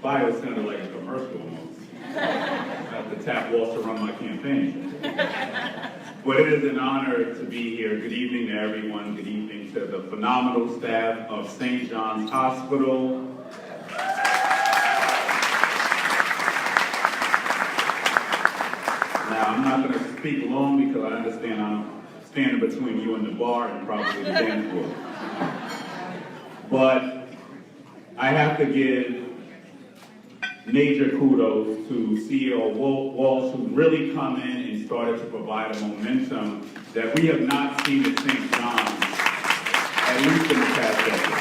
bio sounded like a commercial almost. I have to tap Walsh to run my campaign. But it is an honor to be here. Good evening to everyone. Good evening to the phenomenal staff of St. John's Hospital. Now, I'm not going to speak long because I understand I'm standing between you and the bar and probably the dance floor. But I have to give major kudos to CEO Walsh, who really come in and started to provide a momentum that we have not seen at St. John's, at least in the past decade.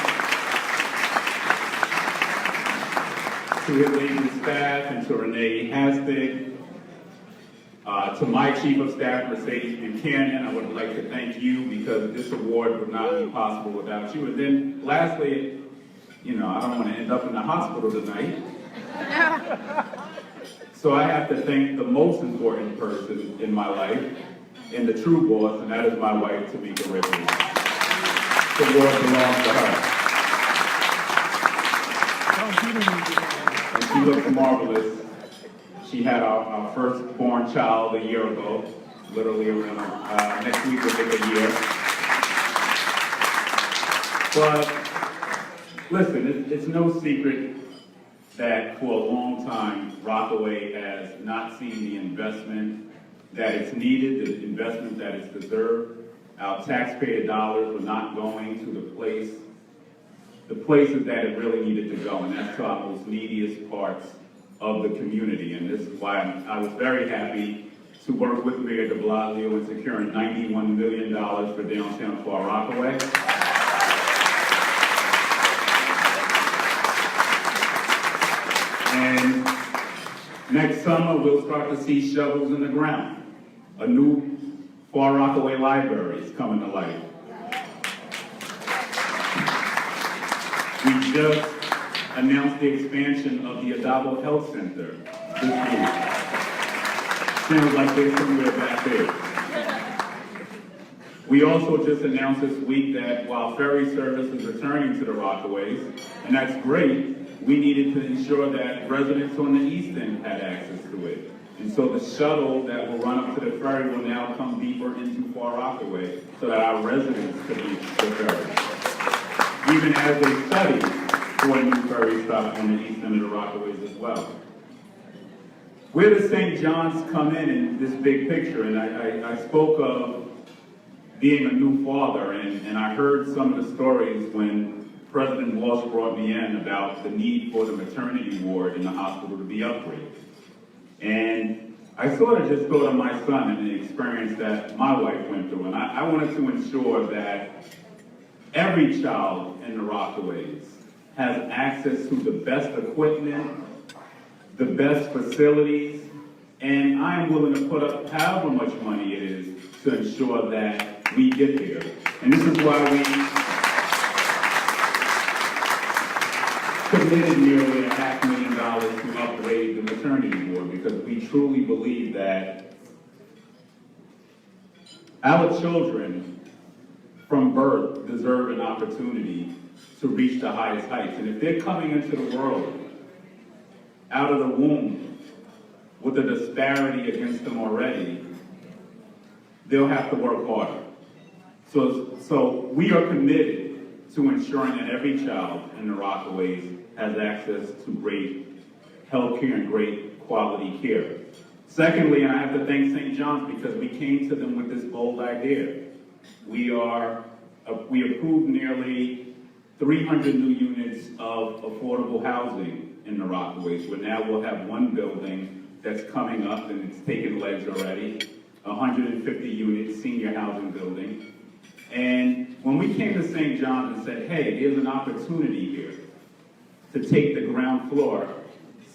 To his aging staff and to Renee Hastig, to my Chief of Staff, Mercedes Buchanan, I would like to thank you because this award would not be possible without you. And then lastly, you know, I don't want to end up in the hospital tonight. So I have to thank the most important person in my life and the true boss, and that is my wife, Tamika Ripley. The award belongs to her. And she looks marvelous. She had our firstborn child a year ago, literally around next week will make a year. But listen, it's no secret that for a long time, Rockaway has not seen the investment that it's needed, the investment that it's deserved. Our taxpayer dollars were not going to the places that it really needed to go, and that's to our most neediest parts of the community. And this is why I was very happy to work with Mayor de Blasio in securing $91 million for downtown Far Rockaway. And next summer, we'll start to see shovels in the ground. A new Far Rockaway library is coming to life. We just announced the expansion of the Adabo Health Center this week. Sounds like they're somewhere back there. We also just announced this week that while ferry service is returning to the Rockaways, and that's great, we needed to ensure that residents on the east end had access to it. And so the shuttle that will run up to the ferry will now come deeper into Far Rockaway so that our residents could use the ferry. Even as they study for a new ferry stop on the east end of the Rockaways as well. Where does St. John's come in this big picture? And I spoke of being a new father, and I heard some of the stories when President Walsh brought me in about the need for the maternity ward in the hospital to be upgraded. And I sort of just thought of my son and the experience that my wife went through. And I wanted to ensure that every child in the Rockaways has access to the best equipment, the best facilities, and I am willing to put up however much money it is to ensure that we get there. And this is why we committed nearly $500,000 to upgrade the maternity ward, because we truly believe that our children from birth deserve an opportunity to reach the highest heights. And if they're coming into the world out of the womb with a disparity against them already, they'll have to work harder. So we are committed to ensuring that every child in the Rockaways has access to great health care and great quality care. Secondly, and I have to thank St. John's because we came to them with this bold idea. We approved nearly 300 new units of affordable housing in the Rockaways, where now we'll have one building that's coming up and it's taken legs already, 150 units, senior housing building. And when we came to St. John's and said, hey, there's an opportunity here to take the ground floor,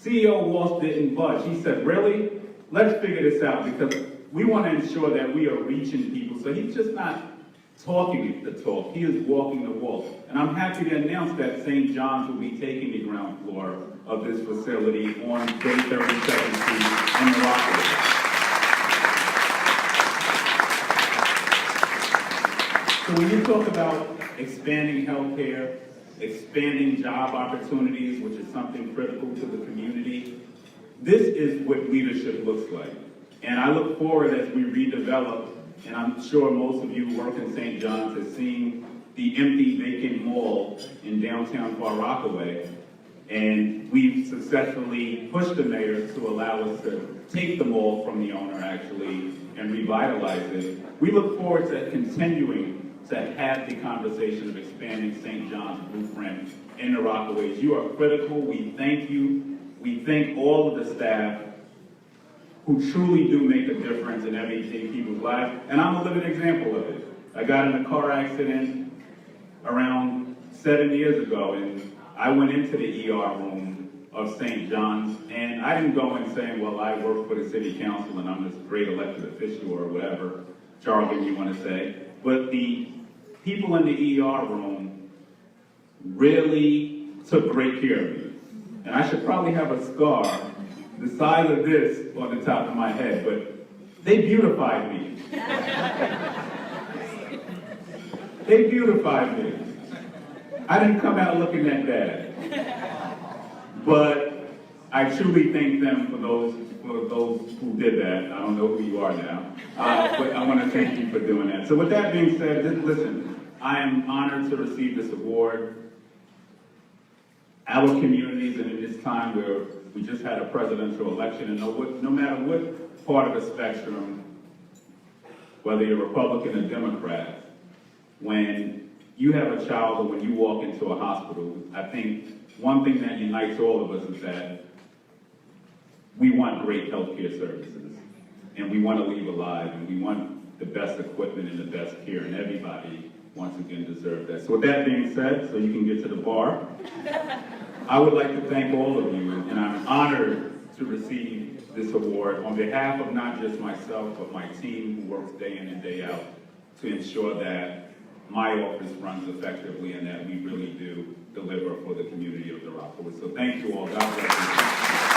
CEO Walsh didn't budge. He said, really? Let's figure this out, because we want to ensure that we are reaching people. So he's just not talking the talk, he is walking the walk. And I'm happy to announce that St. John's will be taking the ground floor of this facility on Day 32nd Street in the Rockaways. So when you talk about expanding healthcare, expanding job opportunities, which is something critical to the community. This is what leadership looks like. And I look forward as we redevelop, and I'm sure most of you who work in St. John's have seen the empty vacant mall in downtown Far Rockaway. And we've successfully pushed the mayor to allow us to take the mall from the owner actually and revitalize it. We look forward to continuing to have the conversation of expanding St. John's blueprint in the Rockaways. You are critical. We thank you. We thank all of the staff who truly do make a difference in everyday people's lives. And I'm a living example of it. I got in a car accident around 7 years ago, and I went into the ER room of St. John's, and I didn't go in saying, well, I work for the city council and I'm this great elected official or whatever jargon you want to say. But the people in the ER room really took great care of me. And I should probably have a scar the size of this on the top of my head, but they beautified me. They beautified me. I didn't come out looking that bad. But I truly thank them for those who did that. I don't know who you are now, but I want to thank you for doing that. So with that being said, listen, I am honored to receive this award. Our communities, and in this time where we just had a presidential election, and no matter what part of the spectrum, whether you're Republican or Democrat, when you have a child or when you walk into a hospital, I think one thing that unites all of us is that we want great healthcare services, and we want to leave alive, and we want the best equipment and the best care, and everybody, once again, deserves that. So with that being said, so you can get to the bar, I would like to thank all of you, and I'm honored to receive this award on behalf of not just myself, but my team who works day in and day out to ensure that my office runs effectively and that we really do deliver for the community of the Rockaway. So thank you all. God bless you.